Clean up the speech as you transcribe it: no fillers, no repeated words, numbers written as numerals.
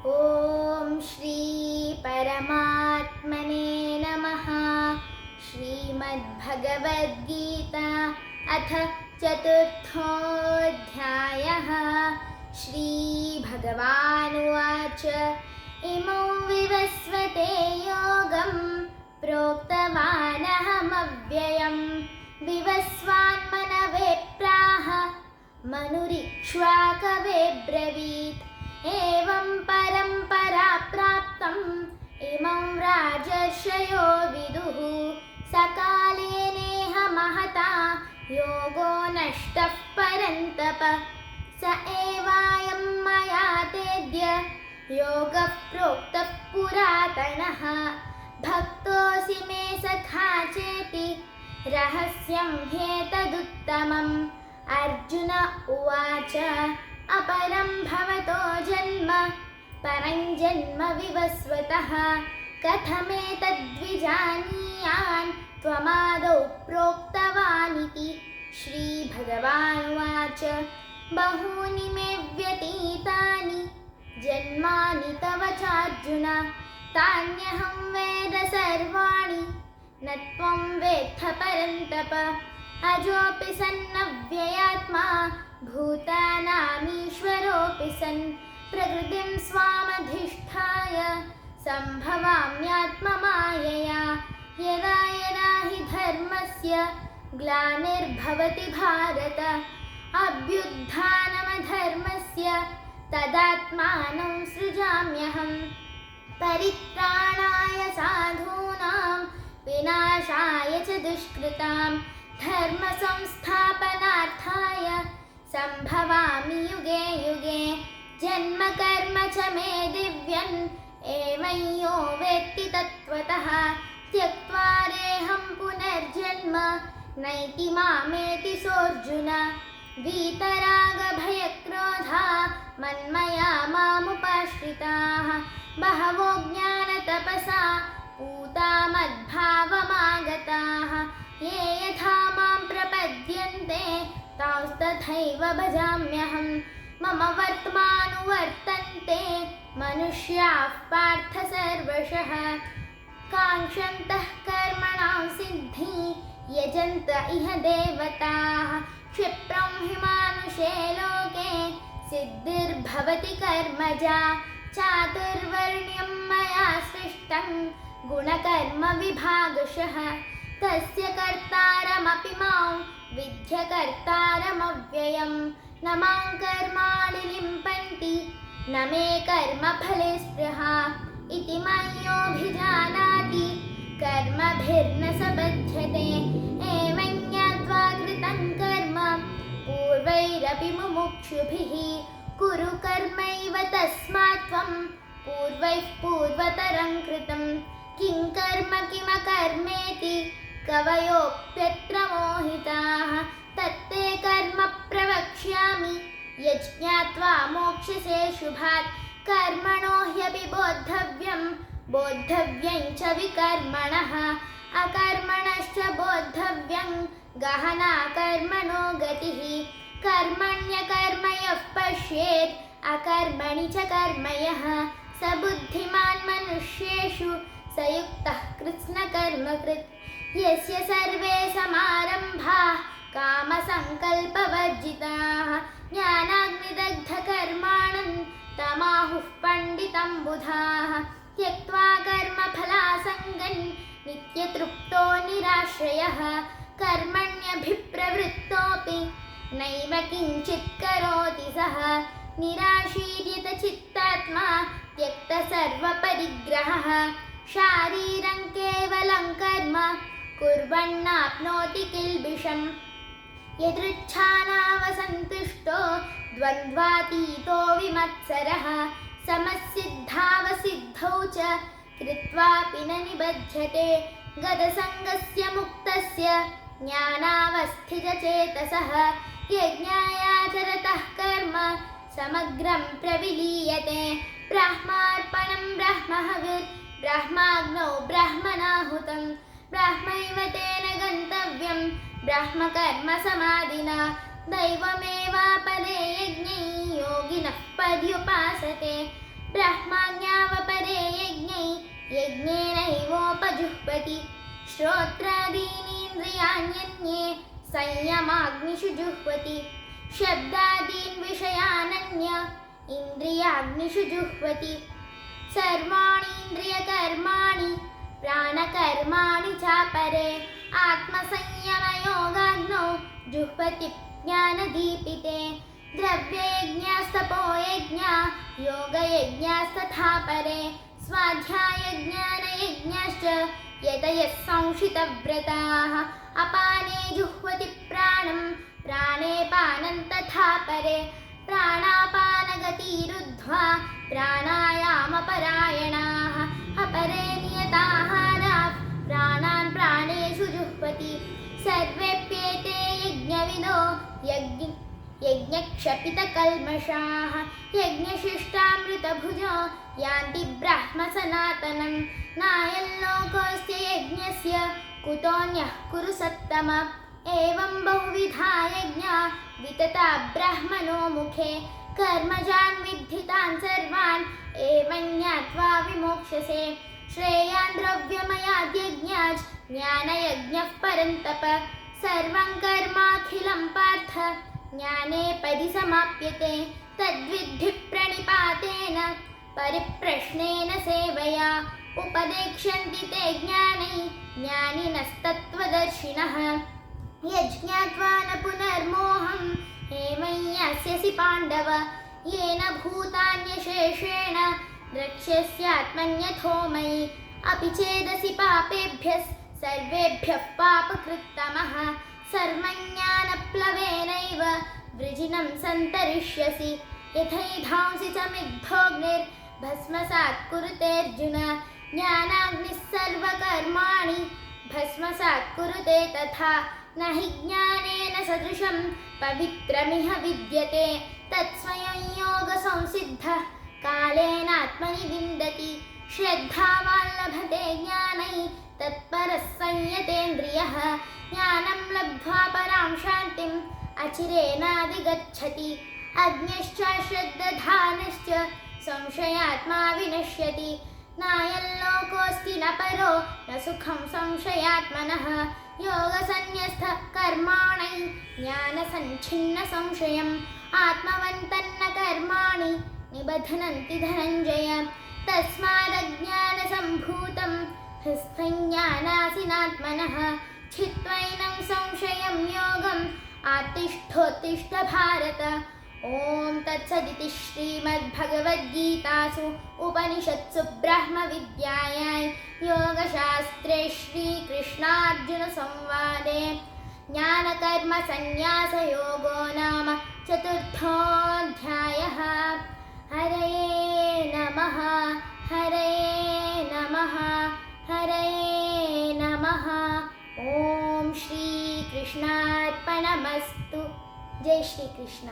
ॐ श्री परमात्मने नमः। श्रीमद्भगवद्गीता अथ चतुर्थोऽध्यायः। श्रीभगवानुवाच इमं विवस्वते योगं प्रोक्तवानहमव्ययम् विवस्वान्मनवे प्राह मनुरिक्ष्वाकवे ब्रवीत् एवं परम्परा प्राप्तम् इमं राजर्षयो विदुः सकाले नेह महता योगो नष्टः परन्तप स एवायं मया तेद्य योगः प्रोक्तः पुरातनः भक्तोऽसि मे सखा चेति रहस्यं ह्येतदुत्तमम् अर्जुन उवाच अपरं भवतो जन्म परं जन्म विवस्वतः कथमेतद्विजानीयान् त्वमादौ प्रोक्तवानिति। श्रीभगवानुवाच बहूनि मे व्यतीतानि जन्मानि तव चार्जुन तान्यहं वेद सर्वाणि न त्वं वेत्थ परन्तप अजोऽपि सन्नव्ययात्मा भूतानामीश्वरोऽपि सन् प्रकृतिं स्वामधिष्ठाय सम्भवाम्यात्ममायया यदा यदा हि धर्मस्य ग्लानिर्भवति भारत अभ्युत्थानमधर्मस्य तदात्मानं सृजाम्यहम् परित्राणाय साधूनां विनाशाय च दुष्कृतां धर्मसंस्थापनार्थाय सम्भवामि युगे युगे जन्म कर्म च मे दिव्यम् एवं यो वेत्ति तत्त्वतः त्यक्त्वा देहं पुनर्जन्म नैति मामेति सोऽर्जुन वीतरागभयक्रोधा मन्मया मामुपाश्रिताः बहवो ज्ञानतपसा पूता मद्भावमागताः ये यथा मां प्रपद्यन्ते तांस्तथैव भजाम्यहम् मम वर्त्मानुवर्तन्ते मनुष्याः पार्थ सर्वशः काङ्क्षन्तः कर्मणां सिद्धिं यजन्त इह देवताः क्षिप्रं हि मानुषे लोके सिद्धिर्भवति कर्मजा चातुर्वर्ण्यं मया सृष्टं गुणकर्म विभागशः तस्य कर्तारमपि मां विद्य कर्तारमव्ययम् न मां कर्माणि लिम्पन्ति न मे कर्मफले स्पृहा इति मय्योऽभिजानाति कर्मभिर्न स बध्यते एवं ज्ञात्वा कृतं कर्म पूर्वैरपि मुमुक्षुभिः कुरु कर्मैव तस्मात् त्वं पूर्वैः पूर्वतरं कृतं किं कर्म किमकर्मेति कवयोऽप्यत्र मोहिताः तत्ते कर्म प्रवक्ष्यामि यज्ञात्वा मोक्ष्यसे शुभात् कर्मणो ह्यपि बोद्धव्यं च विकर्मणः अकर्मणश्च बोद्धव्यं गहना कर्मणो गतिः कर्मण्यकर्म यः पश्येत् अकर्मणि च कर्म यः स बुद्धिमान् मनुष्येषु स युक्तः कृत्स्नकर्मकृत् यस्य सर्वे समारम्भाः कामसङ्कल्पवर्जिताः ज्ञानाग्निदग्धकर्माणं तमाहुः पण्डितं बुधाः त्यक्त्वा कर्मफलासङ्गं नित्यतृप्तो निराश्रयः कर्मण्यभिप्रवृत्तोऽपि नैव किञ्चित् करोति सः निराशीर्यत चित्तात्मा त्यक्तसर्वपरिग्रहः शारीरं केवलं कर्म कुर्वन्नाप्नोति किल्बिषम् यदृच्छानावसन्तुष्टो द्वन्द्वातीतो विमत्सरः समसिद्धावसिद्धौ च कृत्वापि न निबध्यते गतसङ्गस्य मुक्तस्य ज्ञानावस्थितचेतसः यज्ञायाचरतः कर्म समग्रं प्रविलीयते ब्रह्मार्पणं ब्रह्महविर् ब्रह्माग्नौ ब्रह्मणाहुतं ब्रह्मैव तेन गन्तव्यं ब्रह्मकर्म समाधिना दैवमेवापरे यज्ञै योगिनः पर्युपासते ब्रह्माज्ञावपरे यज्ञै यज्ञेनैवोपजुह्वति श्रोत्रादीनीन्द्रियाण्यन्ये संयमाग्निषु जुह्वति शब्दादीन् विषयानन्य इन्द्रियाग्निषु जुह्वति सर्वाणीन्द्रियकर्माणि प्राणकर्माणि चापरे आत्मसंयमयोगाग्नौ जुह्वति ज्ञानदीपिते द्रव्ययज्ञास्तपोयज्ञा योगयज्ञास्तथा परे स्वाध्यायज्ञानयज्ञाश्च यतयः संशितव्रताः अपाने जुह्वति प्राणं प्राणे पानं तथा परे प्राणापानगतिरुद्ध्वा प्राणायामपरायणाः अपरे नियताहाराः प्राणान् प्राणेषु जुह्वति सर्वेऽप्येते यज्ञविदो यज्ञक्षपितकल्मषाः यज्ञशिष्टामृतभुजो यान्ति ब्रह्मसनातनं नायल्लोकोऽस्य यज्ञस्य कुतोऽन्यः कुरु सत्तम एवं बहुविधा यज्ञा वितता ब्रह्मणो मुखे कर्मजान् विद्धितान् सर्वान् एवं ज्ञात्वा विमोक्ष्यसे श्रेयान् द्रव्यमयाद्यज्ञात् ज्ञानयज्ञः परन्तप सर्वं कर्माखिलं पार्थ ज्ञाने परिसमाप्यते तद्विद्धि प्रणिपातेन परिप्रश्नेन सेवया उपदेक्ष्यन्ति ते ज्ञानै ज्ञानिनस्तत्त्वदर्शिनः यज्ञात्वा न पुनर्मोहं हेमं यास्यसि पाण्डव येन भूतान्यशेषेण द्रक्ष्यस्यात्मन्यथो मयि अपि चेदसि पापेभ्यः सर्वेभ्यः पापकृत्तमः सर्वज्ञानप्लवेनैव वृजिनं सन्तरिष्यसि यथैधांसि समिद्धोऽग्निर्भस्मसात् कुरुतेऽर्जुन ज्ञानाग्निः सर्वकर्माणि भस्मसात् कुरुते तथा न हि ज्ञानेन सदृशं पवित्रमिह विद्यते तत्स्वयं योगसंसिद्धः कालेनात्मनि विन्दति श्रद्धावान् लभते ज्ञानै तत्परः संयतेन्द्रियः ज्ञानं लब्ध्वा परां शान्तिम् अचिरेणाधिगच्छति अज्ञश्चाश्रद्धधानश्च संशयात्मा विनश्यति नायल्लोकोऽस्ति न परो न सुखं संशयात्मनः योगसन्न्यस्तः कर्माणि ज्ञानसञ्छिन्नसंशयम् आत्मवन्तन्न कर्माणि निबध्नन्ति धनञ्जय तस्मादज्ञानसम्भूतं हृस्थं ज्ञानासिनात्मनः छित्त्वैनं संशयं योगम् आत्तिष्ठोत्तिष्ठ भारत ॐ तत्सदिति श्रीमद्भगवद्गीतासु उपनिषत्सु ब्रह्मविद्यायां योगशास्त्रे श्रीकृष्णार्जुनसंवादे ज्ञानकर्मसन्न्यासयोगो नाम चतुर्थोऽध्यायः हरये नमः हरये नमः हरये नमः ॐ श्रीकृष्णार्पणमस्तु जय श्रीकृष्ण।